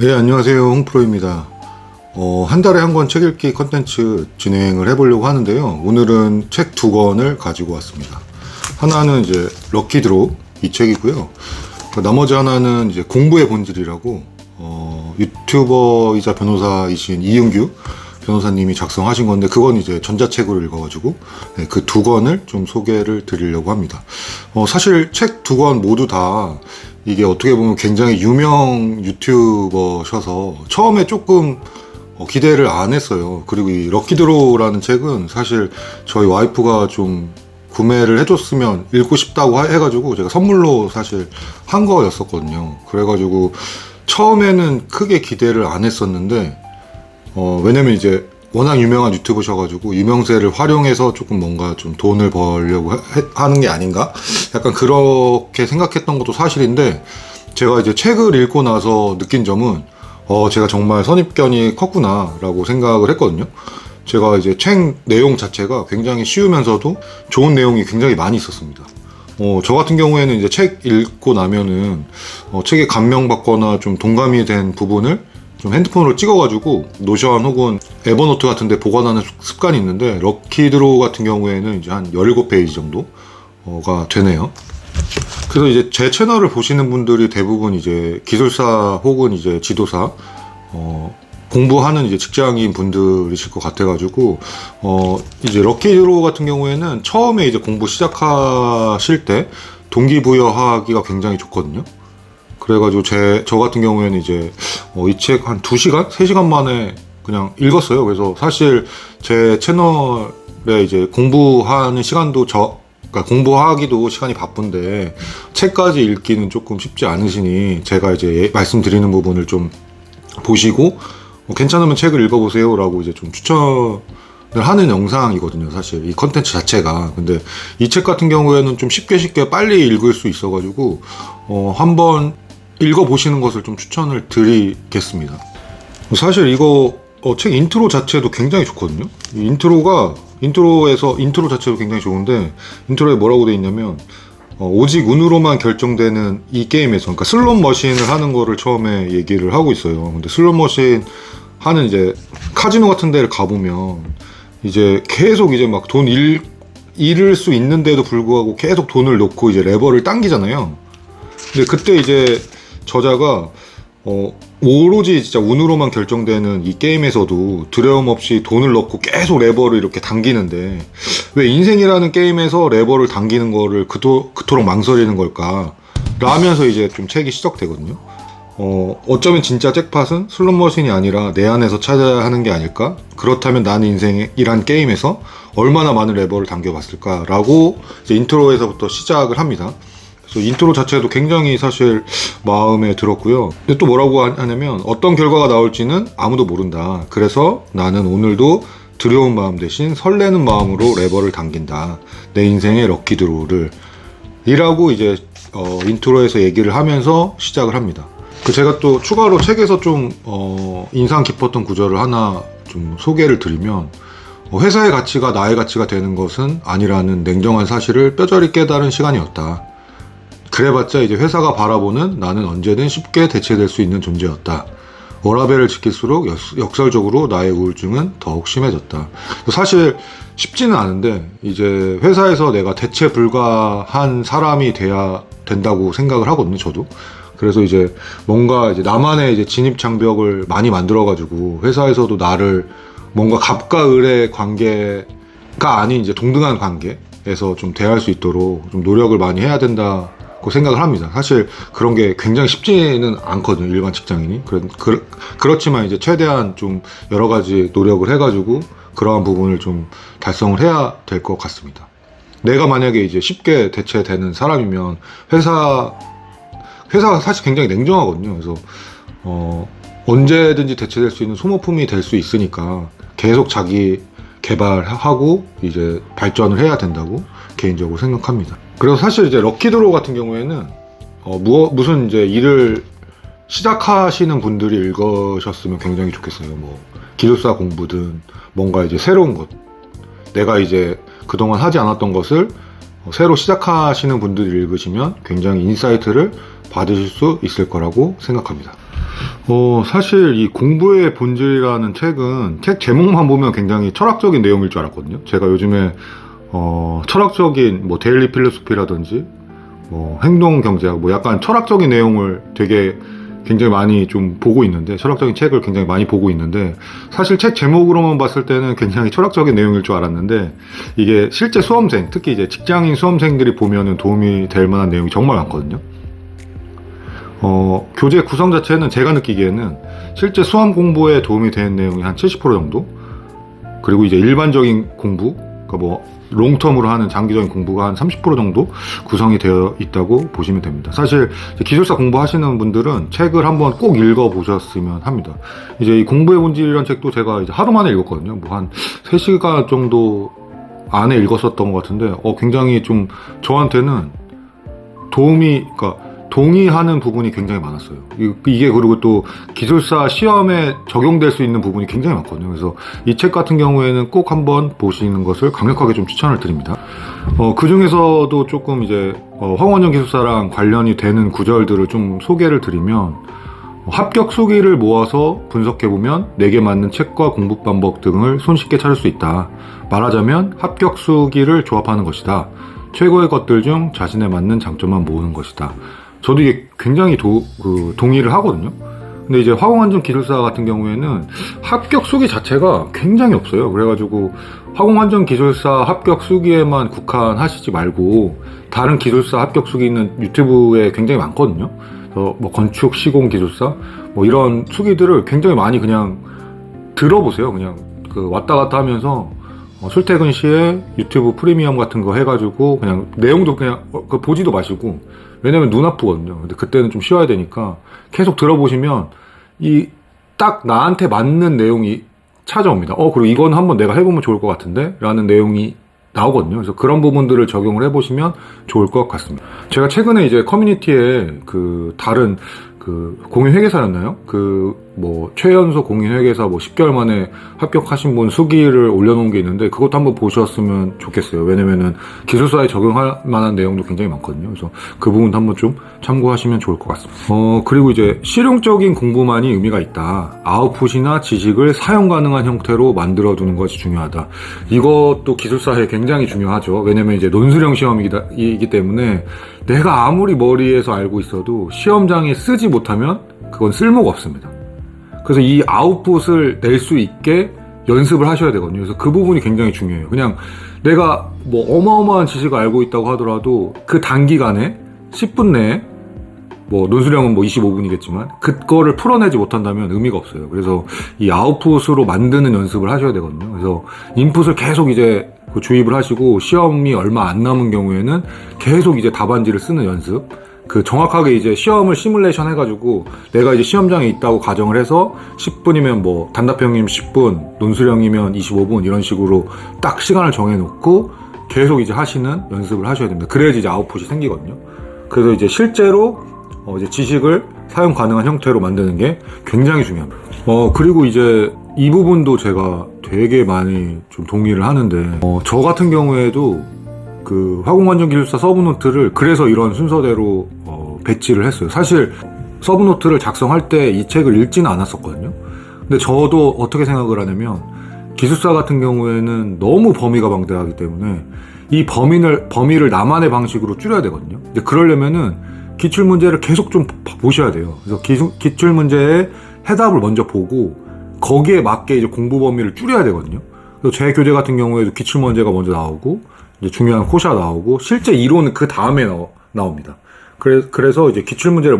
네, 안녕하세요. 홍프로입니다. 한 달에 한 권 책 읽기 컨텐츠 진행을 해보려고 하는데요. 오늘은 책 두 권을 가지고 왔습니다. 하나는 이제 럭키드로우 이 책이고요. 나머지 하나는 이제 공부의 본질이라고 유튜버이자 변호사이신 이은규 변호사님이 작성하신 건데, 그건 이제 전자책으로 읽어가지고 그 두 권을 좀 소개를 드리려고 합니다. 사실 책 두 권 모두 다 이게 어떻게 보면 굉장히 유명 유튜버셔서 처음에 조금 기대를 안 했어요. 그리고 이 럭키드로우라는 책은 사실 저희 와이프가 좀 구매를 해줬으면 읽고 싶다고 해가지고 제가 선물로 사실 한 거였었거든요. 그래가지고 처음에는 크게 기대를 안 했었는데, 왜냐면 이제 워낙 유명한 유튜버셔가지고 유명세를 활용해서 조금 뭔가 좀 돈을 벌려고 하는 게 아닌가? 약간 그렇게 생각했던 것도 사실인데, 제가 이제 책을 읽고 나서 느낀 점은 제가 정말 선입견이 컸구나 라고 생각을 했거든요. 제가 이제 책 내용 자체가 굉장히 쉬우면서도 좋은 내용이 굉장히 많이 있었습니다. 저 같은 경우에는 이제 책 읽고 나면은 책에 감명받거나 좀 동감이 된 부분을 좀 핸드폰으로 찍어가지고 노션 혹은 에버노트 같은 데 보관하는 습관이 있는데, 럭키드로우 같은 경우에는 이제 한 17페이지 정도가 되네요. 그래서 이제 제 채널을 보시는 분들이 대부분 이제 기술사 혹은 이제 지도사, 공부하는 이제 직장인 분들이실 것 같아가지고, 이제 럭키드로우 같은 경우에는 처음에 이제 공부 시작하실 때 동기부여하기가 굉장히 좋거든요. 그래가지고 저 같은 경우에는 이제 이 책 한 2시간? 3시간 만에 그냥 읽었어요. 그래서 사실 제 채널에 이제 공부하는 시간도 그러니까 공부하기도 시간이 바쁜데 책까지 읽기는 조금 쉽지 않으시니, 제가 이제 말씀드리는 부분을 좀 보시고 괜찮으면 책을 읽어보세요 라고 이제 좀 추천을 하는 영상이거든요, 사실 이 컨텐츠 자체가. 근데 이 책 같은 경우에는 좀 쉽게 빨리 읽을 수 있어가지고 한번 읽어보시는 것을 좀 추천을 드리겠습니다. 사실 이거 책 인트로 자체도 굉장히 좋거든요. 이 인트로 자체도 굉장히 좋은데, 인트로에 뭐라고 돼 있냐면 오직 운으로만 결정되는 이 게임에서, 그러니까 슬롯 머신을 하는 거를 처음에 얘기를 하고 있어요. 근데 슬롯 머신 하는 이제 카지노 같은 데를 가보면 이제 계속 이제 막 돈 잃을 수 있는데도 불구하고 계속 돈을 넣고 이제 레버를 당기잖아요. 근데 그때 이제 저자가 오로지 진짜 운으로만 결정되는 이 게임에서도 두려움 없이 돈을 넣고 계속 레버를 이렇게 당기는데, 왜 인생이라는 게임에서 레버를 당기는 거를 그토록 망설이는 걸까? 라면서 이제 좀 책이 시작되거든요. 어쩌면 진짜 잭팟은 슬롯머신이 아니라 내 안에서 찾아야 하는 게 아닐까? 그렇다면 나는 인생이란 게임에서 얼마나 많은 레버를 당겨봤을까? 라고 이제 인트로에서부터 시작을 합니다. 그래서 인트로 자체도 굉장히 사실 마음에 들었고요. 근데 또 뭐라고 하냐면, 어떤 결과가 나올지는 아무도 모른다. 그래서 나는 오늘도 두려운 마음 대신 설레는 마음으로 레버를 당긴다. 내 인생의 럭키드로우를. 이라고 이제 인트로에서 얘기를 하면서 시작을 합니다. 제가 또 추가로 책에서 좀 인상 깊었던 구절을 하나 좀 소개를 드리면, 회사의 가치가 나의 가치가 되는 것은 아니라는 냉정한 사실을 뼈저리 깨달은 시간이었다. 그래봤자 이제 회사가 바라보는 나는 언제든 쉽게 대체될 수 있는 존재였다. 워라밸을 지킬수록 역설적으로 나의 우울증은 더욱 심해졌다. 사실 쉽지는 않은데, 이제 회사에서 내가 대체 불가한 사람이 돼야 된다고 생각을 하거든요, 저도. 그래서 이제 뭔가 이제 나만의 이제 진입장벽을 많이 만들어가지고 회사에서도 나를 뭔가 갑과 을의 관계가 아닌 이제 동등한 관계에서 좀 대할 수 있도록 좀 노력을 많이 해야 된다고 생각을 합니다. 사실 그런 게 굉장히 쉽지는 않거든요, 일반 직장인이. 그렇지만 이제 최대한 좀 여러 가지 노력을 해가지고 그러한 부분을 좀 달성을 해야 될 것 같습니다. 내가 만약에 이제 쉽게 대체되는 사람이면 회사가 사실 굉장히 냉정하거든요. 그래서 언제든지 대체될 수 있는 소모품이 될 수 있으니까 계속 자기 개발하고 이제 발전을 해야 된다고 개인적으로 생각합니다. 그래서 사실 이제 럭키드로우 같은 경우에는 무슨 이제 일을 시작하시는 분들이 읽으셨으면 굉장히 좋겠어요. 뭐 기술사 공부든 뭔가 이제 새로운 것, 내가 이제 그동안 하지 않았던 것을 새로 시작하시는 분들이 읽으시면 굉장히 인사이트를 받으실 수 있을 거라고 생각합니다. 사실 이 공부의 본질이라는 책은 책 제목만 보면 굉장히 철학적인 내용일 줄 알았거든요. 제가 요즘에 철학적인 뭐 데일리 필로소피라든지 뭐 행동 경제학 뭐 약간 철학적인 내용을 되게 굉장히 많이 좀 보고 있는데, 철학적인 책을 굉장히 많이 보고 있는데, 사실 책 제목으로만 봤을 때는 굉장히 철학적인 내용일 줄 알았는데, 이게 실제 수험생, 특히 이제 직장인 수험생들이 보면은 도움이 될 만한 내용이 정말 많거든요. 교재 구성 자체는 제가 느끼기에는 실제 수험 공부에 도움이 되는 내용이 한 70% 정도? 그리고 이제 일반적인 공부, 그러니까 뭐 롱텀으로 하는 장기적인 공부가 한 30% 정도 구성이 되어 있다고 보시면 됩니다. 사실 기술사 공부하시는 분들은 책을 한번 꼭 읽어보셨으면 합니다. 이제 이 공부의 본질이라는 책도 제가 이제 하루 만에 읽었거든요. 뭐 한 3시간 정도 안에 읽었었던 것 같은데, 굉장히 좀 저한테는 그러니까 동의하는 부분이 굉장히 많았어요. 이게 그리고 또 기술사 시험에 적용될 수 있는 부분이 굉장히 많거든요. 그래서 이 책 같은 경우에는 꼭 한번 보시는 것을 강력하게 좀 추천을 드립니다. 그 중에서도 조금 이제 황원전 기술사랑 관련이 되는 구절들을 좀 소개를 드리면, 합격 수기를 모아서 분석해보면 내게 맞는 책과 공부 방법 등을 손쉽게 찾을 수 있다. 말하자면 합격 수기를 조합하는 것이다. 최고의 것들 중 자신에 맞는 장점만 모으는 것이다. 저도 이게 굉장히 동의를 하거든요. 근데 이제 화공안전 기술사 같은 경우에는 합격 수기 자체가 굉장히 없어요. 그래가지고 화공안전 기술사 합격 수기에만 국한하시지 말고 다른 기술사 합격 수기는 유튜브에 굉장히 많거든요. 그래서 뭐 건축 시공 기술사 뭐 이런 수기들을 굉장히 많이 그냥 들어보세요. 그냥 왔다 갔다 하면서 출퇴근 시에 유튜브 프리미엄 같은 거 해가지고 그냥 내용도 그냥 보지도 마시고, 왜냐면 눈 아프거든요. 근데 그때는 좀 쉬어야 되니까 계속 들어보시면 딱 나한테 맞는 내용이 찾아옵니다. 그리고 이건 한번 내가 해보면 좋을 것 같은데? 라는 내용이 나오거든요. 그래서 그런 부분들을 적용을 해보시면 좋을 것 같습니다. 제가 최근에 이제 커뮤니티에 다른 공인회계사였나요? 최연소 공인회계사 10개월 만에 합격하신 분 수기를 올려놓은 게 있는데, 그것도 한번 보셨으면 좋겠어요. 왜냐면은 기술사에 적용할 만한 내용도 굉장히 많거든요. 그래서 그 부분도 한번 좀 참고하시면 좋을 것 같습니다. 그리고 이제 실용적인 공부만이 의미가 있다. 아웃풋이나 지식을 사용 가능한 형태로 만들어두는 것이 중요하다. 이것도 기술사에 굉장히 중요하죠. 왜냐면 이제 논술형 시험이기 때문에 내가 아무리 머리에서 알고 있어도 시험장에 쓰지 못하면 그건 쓸모가 없습니다. 그래서 이 아웃풋을 낼 수 있게 연습을 하셔야 되거든요. 그래서 그 부분이 굉장히 중요해요. 그냥 내가 뭐 어마어마한 지식을 알고 있다고 하더라도 그 단기간에 10분 내에 논술형은 25분이겠지만 그거를 풀어내지 못한다면 의미가 없어요. 그래서 이 아웃풋으로 만드는 연습을 하셔야 되거든요. 그래서 인풋을 계속 이제 주입을 하시고, 시험이 얼마 안 남은 경우에는 계속 이제 답안지를 쓰는 연습, 정확하게 이제 시험을 시뮬레이션 해가지고 내가 이제 시험장에 있다고 가정을 해서 10분이면 단답형이면 10분, 논술형이면 25분 이런 식으로 딱 시간을 정해놓고 계속 이제 하시는 연습을 하셔야 됩니다. 그래야지 이제 아웃풋이 생기거든요. 그래서 이제 실제로 이제 지식을 사용 가능한 형태로 만드는 게 굉장히 중요합니다. 그리고 이제 이 부분도 제가 되게 많이 좀 동의를 하는데, 저 같은 경우에도 화공안전기술사 서브노트를 그래서 이런 순서대로 배치를 했어요. 사실 서브노트를 작성할 때 이 책을 읽지는 않았었거든요. 근데 저도 어떻게 생각을 하냐면, 기술사 같은 경우에는 너무 범위가 방대하기 때문에 이 범위를 나만의 방식으로 줄여야 되거든요. 근데 그러려면은 기출문제를 계속 좀 보셔야 돼요. 그래서 기출문제의 해답을 먼저 보고 거기에 맞게 이제 공부 범위를 줄여야 되거든요. 그래서 제 교재 같은 경우에도 기출문제가 먼저 나오고, 이제 중요한 코샤 나오고, 실제 이론은 그 다음에 나옵니다. 그래서 이제 기출문제를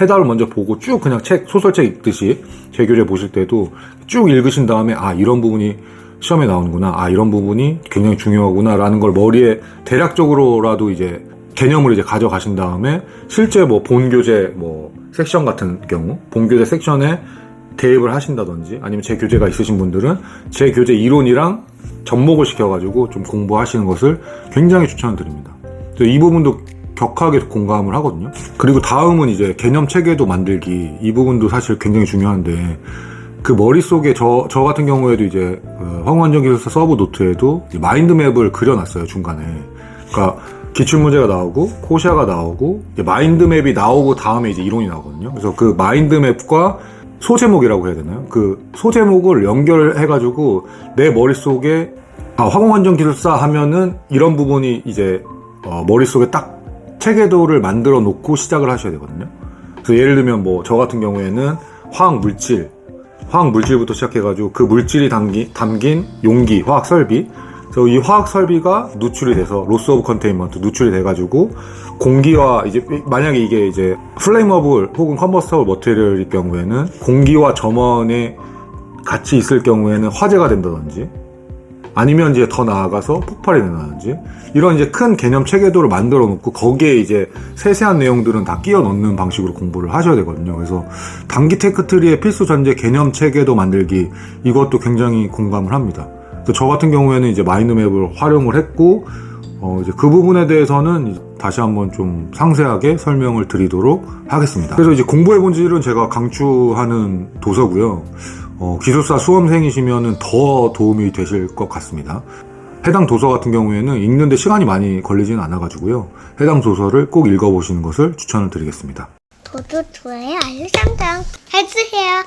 해답을 먼저 보고 쭉 그냥 소설책 읽듯이 제 교재 보실 때도 쭉 읽으신 다음에, 이런 부분이 시험에 나오는구나, 이런 부분이 굉장히 중요하구나 라는 걸 머리에 대략적으로라도 이제 개념을 이제 가져가신 다음에, 실제 본교재 섹션 같은 경우 본교재 섹션에 대입을 하신다든지, 아니면 제 교재가 있으신 분들은 제 교재 이론이랑 접목을 시켜가지고 좀 공부하시는 것을 굉장히 추천드립니다. 이 부분도 격하게 공감을 하거든요. 그리고 다음은 이제 개념 체계도 만들기. 이 부분도 사실 굉장히 중요한데, 머릿속에 저 같은 경우에도 이제 화공안전기술사 서브 노트에도 마인드맵을 그려놨어요, 중간에. 그러니까 기출문제가 나오고 코시아가 나오고 이제 마인드맵이 나오고 다음에 이제 이론이 나오거든요. 그래서 그 마인드맵과 소제목이라고 해야 되나요? 그 소제목을 연결해가지고 내 머릿속에 화공안전 기술사 하면은 이런 부분이 이제 머릿속에 딱 체계도를 만들어 놓고 시작을 하셔야 되거든요. 그래서 예를 들면 뭐 저 같은 경우에는 화학물질부터 시작해가지고 그 물질이 담긴 용기, 화학설비. 그래서 이 화학설비가 누출이 돼서 로스 오브 컨테인먼트 누출이 돼가지고 공기와 이제 만약에 이게 이제 플레이머블 혹은 컨버스터블 머티리얼일 경우에는 공기와 점원에 같이 있을 경우에는 화재가 된다든지 아니면 이제 더 나아가서 폭발이 된다든지 이런 이제 큰 개념 체계도를 만들어 놓고 거기에 이제 세세한 내용들은 다 끼워 넣는 방식으로 공부를 하셔야 되거든요. 그래서 단기 테크트리의 필수 전제 개념 체계도 만들기 이것도 굉장히 공감을 합니다. 그래서 저 같은 경우에는 이제 마인드맵을 활용을 했고 이제 그 부분에 대해서는 다시 한번 좀 상세하게 설명을 드리도록 하겠습니다. 그래서 이제 공부의 본질은 제가 강추하는 도서고요. 기술사 수험생이시면은 더 도움이 되실 것 같습니다. 해당 도서 같은 경우에는 읽는데 시간이 많이 걸리지는 않아가지고요. 해당 도서를 꼭 읽어보시는 것을 추천을 드리겠습니다. 구독, 좋아요, 알림 설정 해주세요.